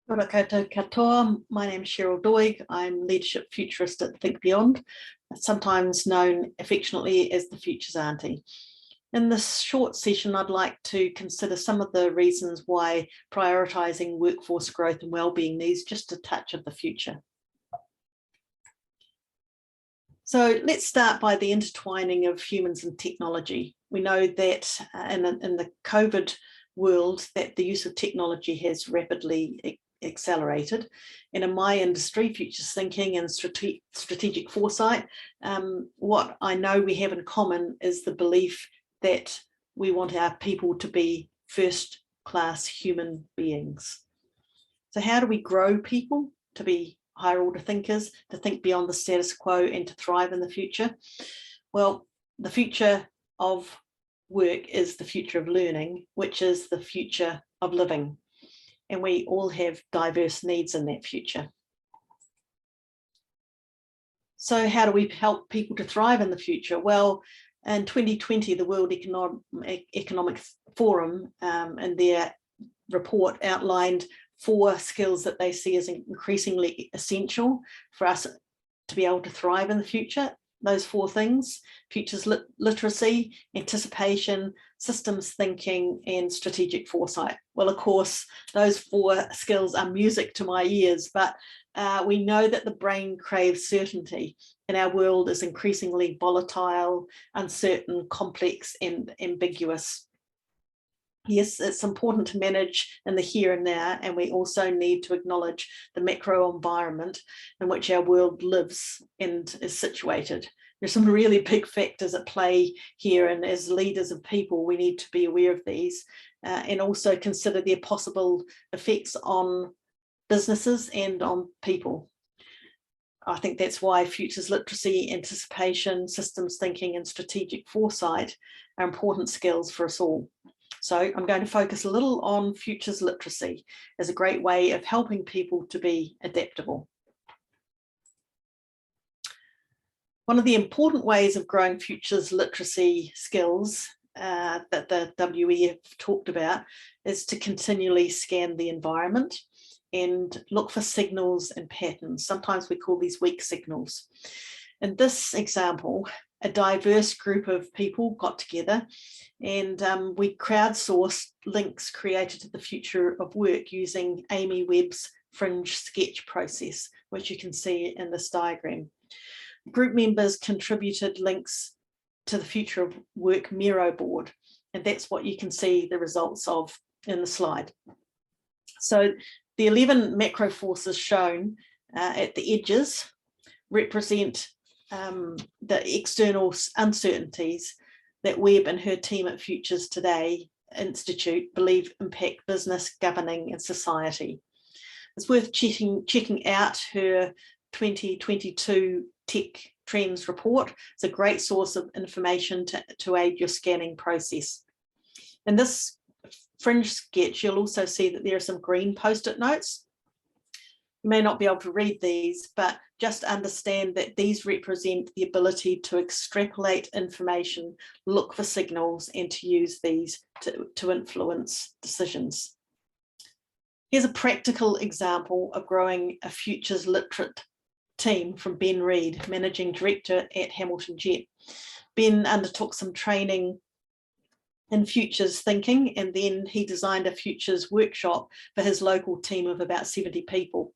Ora koutou katoa. My name is Cheryl Doig. I'm Leadership Futurist at Think Beyond, sometimes known affectionately as the Futures Auntie. In this short session, I'd like to consider some of the reasons why prioritising workforce growth and wellbeing needs just a touch of the future. So let's start by the intertwining of humans and technology. We know that in the COVID world that the use of technology has rapidly accelerated. And in my industry, futures thinking and strategic foresight, what I know we have in common is the belief that we want our people to be first-class human beings. So how do we grow people to be higher order thinkers, to think beyond the status quo and to thrive in the future? Well, the future of work is the future of learning, which is the future of living. And we all have diverse needs in that future. So how do we help people to thrive in the future? Well, in 2020, the World Economic Forum in their report outlined 4 skills that they see as increasingly essential for us to be able to thrive in the future. Those 4 things: futures literacy, anticipation, systems thinking, and strategic foresight. Well, of course, those 4 skills are music to my ears, but we know that the brain craves certainty, and our world is increasingly volatile, uncertain, complex, and ambiguous. Yes, it's important to manage in the here and now, and we also need to acknowledge the macro environment in which our world lives and is situated. There's some really big factors at play here, and as leaders of people, we need to be aware of these and also consider their possible effects on businesses and on people. I think that's why futures literacy, anticipation, systems thinking, and strategic foresight are important skills for us all. So I'm going to focus a little on futures literacy as a great way of helping people to be adaptable. One of the important ways of growing futures literacy skills that the WE have talked about is to continually scan the environment and look for signals and patterns. Sometimes we call these weak signals. In this example, a diverse group of people got together and we crowdsourced links created to the future of work using Amy Webb's fringe sketch process, which you can see in this diagram. Group members contributed links to the future of work Miro board, and that's what you can see the results of in the slide. So the 11 macro forces shown at the edges represent the external uncertainties that Webb and her team at Futures Today Institute believe impact business, governing, and society. It's worth checking out her 2022 Tech Trends report. It's a great source of information to aid your scanning process. In this fringe sketch, you'll also see that there are some green post-it notes. You may not be able to read these, but just understand that these represent the ability to extrapolate information, look for signals, and to use these to influence decisions. Here's a practical example of growing a futures literate team from Ben Reed, Managing Director at Hamilton Jet. Ben undertook some training in futures thinking, and then he designed a futures workshop for his local team of about 70 people.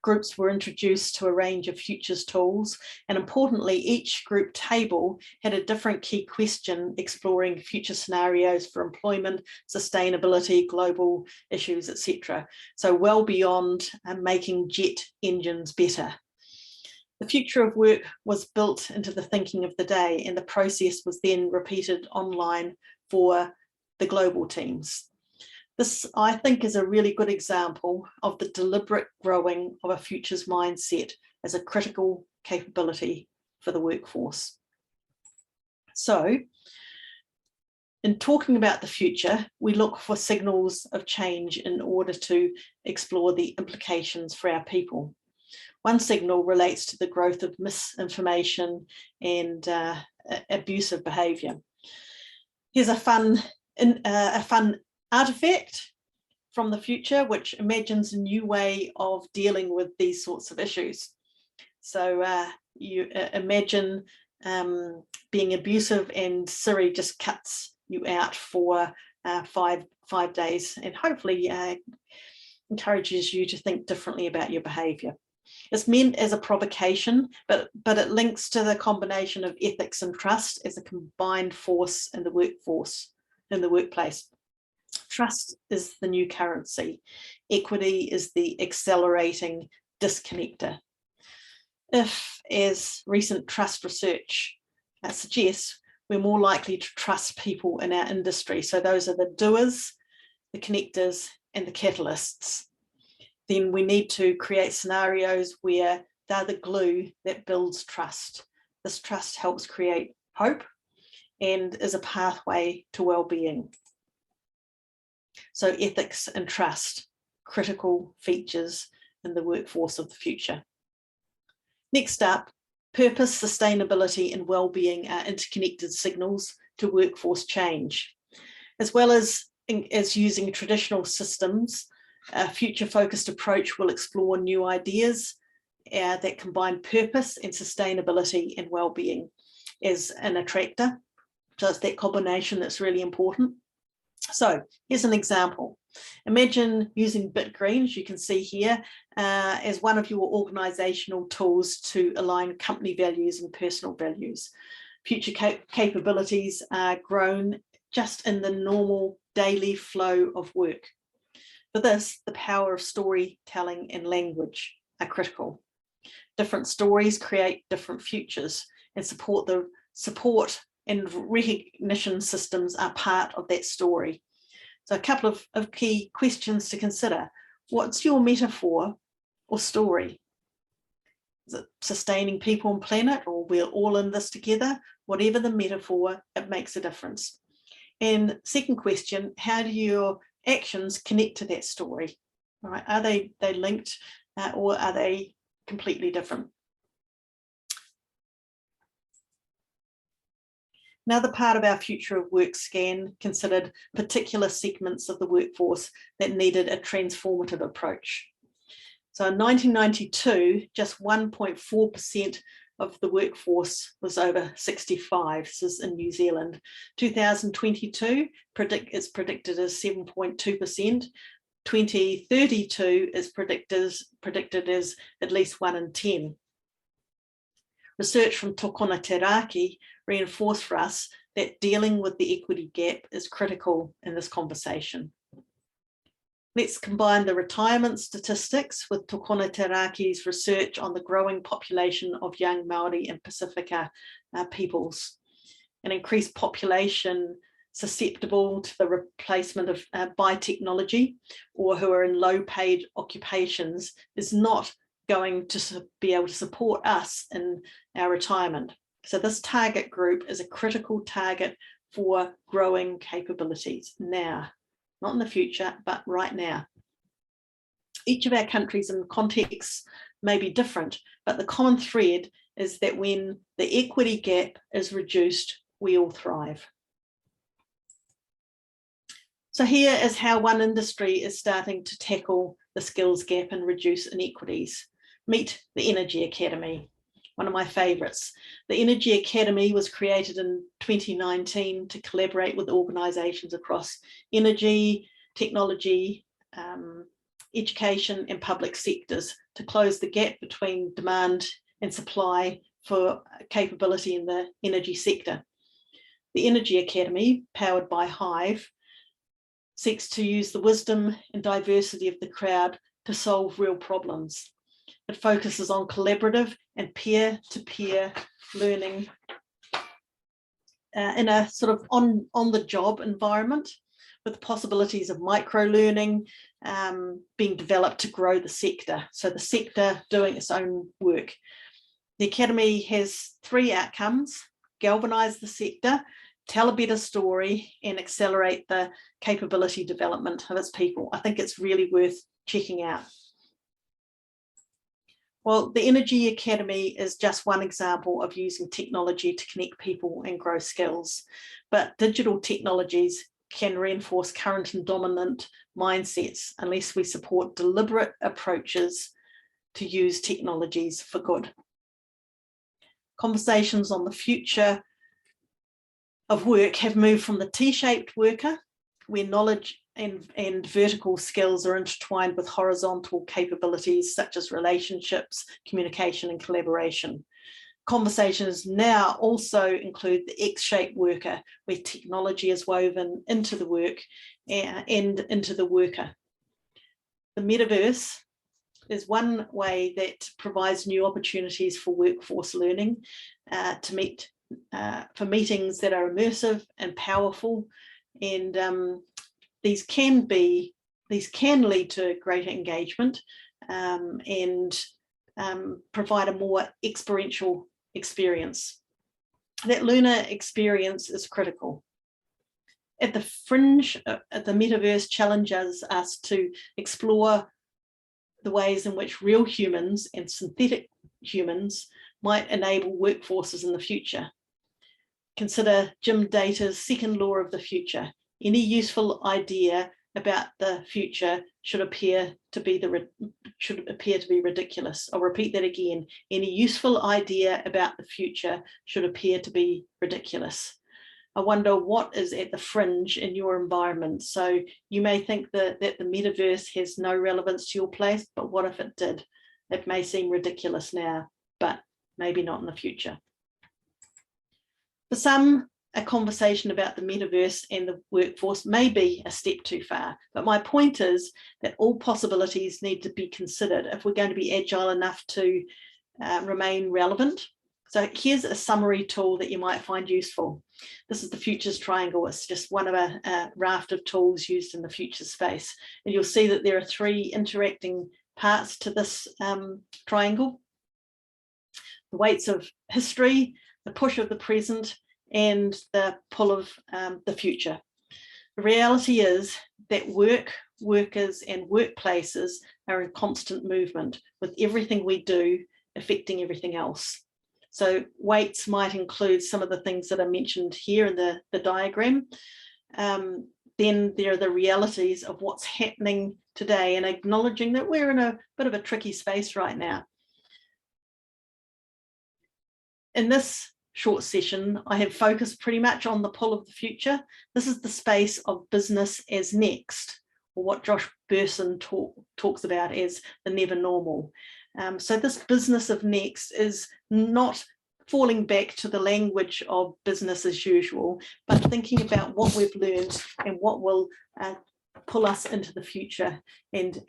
Groups were introduced to a range of futures tools, and importantly, each group table had a different key question exploring future scenarios for employment, sustainability, global issues, etc. So well beyond making jet engines better. The future of work was built into the thinking of the day, and the process was then repeated online for the global teams. This, I think, is a really good example of the deliberate growing of a futures mindset as a critical capability for the workforce. So, in talking about the future, we look for signals of change in order to explore the implications for our people. One signal relates to the growth of misinformation and abusive behaviour. Here's a fun artifact from the future, which imagines a new way of dealing with these sorts of issues. So you imagine being abusive and Siri just cuts you out for 5 days, and hopefully encourages you to think differently about your behavior. It's meant as a provocation, but it links to the combination of ethics and trust as a combined force in the workplace. Trust is the new currency. Equity is the accelerating disconnector. If, as recent trust research suggests, we're more likely to trust people in our industry, so those are the doers, the connectors, and the catalysts, then we need to create scenarios where they're the glue that builds trust. This trust helps create hope and is a pathway to well-being. So ethics and trust, critical features in the workforce of the future. Next up, purpose, sustainability, and well-being are interconnected signals to workforce change. As well as using traditional systems, a future-focused approach will explore new ideas that combine purpose and sustainability and well-being as an attractor. So it's that combination that's really important. So here's an example. Imagine using BitGreen, as you can see here, as one of your organizational tools to align company values and personal values. Future capabilities are grown just in the normal daily flow of work. For this, the power of storytelling and language are critical. Different stories create different futures, and support and recognition systems are part of that story. So a couple of key questions to consider. What's your metaphor or story? Is it sustaining people and planet, or we're all in this together? Whatever the metaphor, it makes a difference. And second question, how do your actions connect to that story? All right, are they linked or are they completely different? Another part of our future of work scan considered particular segments of the workforce that needed a transformative approach. So in 1992, just 1.4% of the workforce was over 65. This is in New Zealand. 2022 is predicted as 7.2%. 2032 is predicted as at least 1 in 10. Research from Tokona Teraki reinforced for us that dealing with the equity gap is critical in this conversation. Let's combine the retirement statistics with Tokona Teraki's research on the growing population of young Māori and Pacifica peoples. An increased population susceptible to the replacement of by technology, or who are in low-paid occupations, is not going to be able to support us in our retirement. So this target group is a critical target for growing capabilities now, not in the future, but right now. Each of our countries and contexts may be different, but the common thread is that when the equity gap is reduced, we all thrive. So here is how one industry is starting to tackle the skills gap and reduce inequities. Meet the Energy Academy, one of my favourites. The Energy Academy was created in 2019 to collaborate with organisations across energy, technology, education and public sectors to close the gap between demand and supply for capability in the energy sector. The Energy Academy, powered by Hive, seeks to use the wisdom and diversity of the crowd to solve real problems. It focuses on collaborative and peer-to-peer learning in a sort of on-the-job environment, with possibilities of micro-learning being developed to grow the sector. So the sector doing its own work. The Academy has 3 outcomes: galvanise the sector, tell a better story, and accelerate the capability development of its people. I think it's really worth checking out. Well, the Energy Academy is just one example of using technology to connect people and grow skills, but digital technologies can reinforce current and dominant mindsets unless we support deliberate approaches to use technologies for good. Conversations on the future of work have moved from the T-shaped worker, where knowledge and vertical skills are intertwined with horizontal capabilities such as relationships, communication, and collaboration. Conversations now also include the X-shaped worker, where technology is woven into the work and into the worker. The metaverse is one way that provides new opportunities for workforce learning, for meetings that are immersive and powerful, and these can lead to greater engagement and provide a more experiential experience. That learner experience is critical. At the fringe, the metaverse challenges us to explore the ways in which real humans and synthetic humans might enable workforces in the future. Consider Jim Data's second law of the future. Any useful idea about the future should appear to be ridiculous. I'll repeat that again. Any useful idea about the future should appear to be ridiculous. I wonder what is at the fringe in your environment. So you may think that the metaverse has no relevance to your place, but what if it did? It may seem ridiculous now, but maybe not in the future. For some, a conversation about the metaverse and the workforce may be a step too far, but my point is that all possibilities need to be considered if we're going to be agile enough to remain relevant. So here's a summary tool that you might find useful. This is the Futures Triangle. It's just one of a raft of tools used in the future space. And you'll see that there are three interacting parts to this triangle: the weights of history, the push of the present, and the pull of the future. The reality is that workers, and workplaces are in constant movement, with everything we do affecting everything else. So weights might include some of the things that are mentioned here in the diagram. Then there are the realities of what's happening today, and acknowledging that we're in a bit of a tricky space right now. In this short session, I have focused pretty much on the pull of the future. This is the space of business as next, or what Josh Bersin talks about as the never normal. So this business of next is not falling back to the language of business as usual, but thinking about what we've learned and what will pull us into the future, and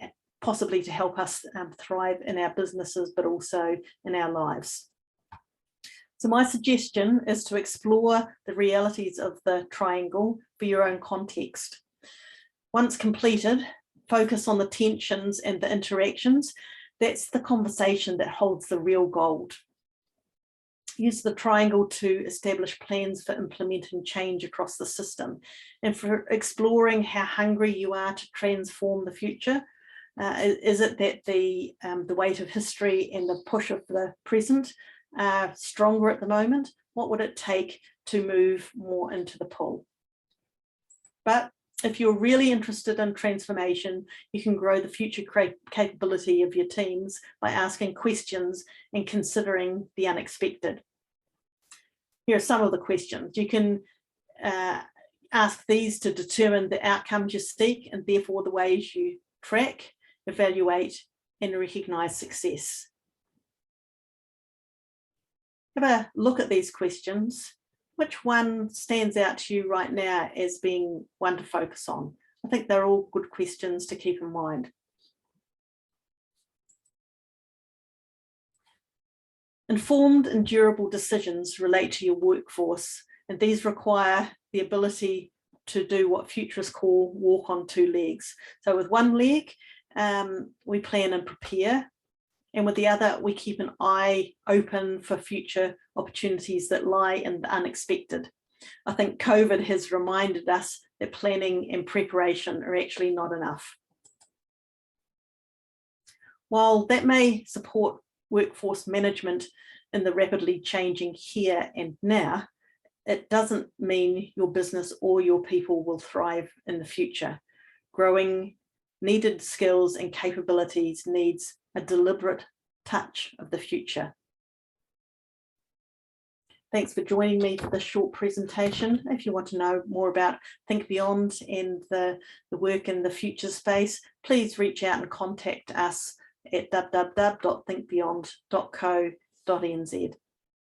possibly to help us thrive in our businesses, but also in our lives. So my suggestion is to explore the realities of the triangle for your own context. Once completed, focus on the tensions and the interactions. That's the conversation that holds the real gold. Use the triangle to establish plans for implementing change across the system, and for exploring how hungry you are to transform the future. Is it that the weight of history and the push of the present are stronger at the moment? What would it take to move more into the pull? But if you're really interested in transformation, you can grow the future capability of your teams by asking questions and considering the unexpected. Here are some of the questions. You can ask these to determine the outcomes you seek, and therefore the ways you track, evaluate, and recognise success. Have a look at these questions. Which one stands out to you right now as being one to focus on? I think they're all good questions to keep in mind. Informed and durable decisions relate to your workforce, and these require the ability to do what futurists call walk on two legs. So with one leg, we plan and prepare, and with the other, we keep an eye open for future opportunities that lie in the unexpected. I think COVID has reminded us that planning and preparation are actually not enough. While that may support workforce management in the rapidly changing here and now, it doesn't mean your business or your people will thrive in the future. Growing needed skills and capabilities needs a deliberate touch of the future. Thanks for joining me for this short presentation. If you want to know more about Think Beyond and the work in the future space, please reach out and contact us at www.thinkbeyond.co.nz.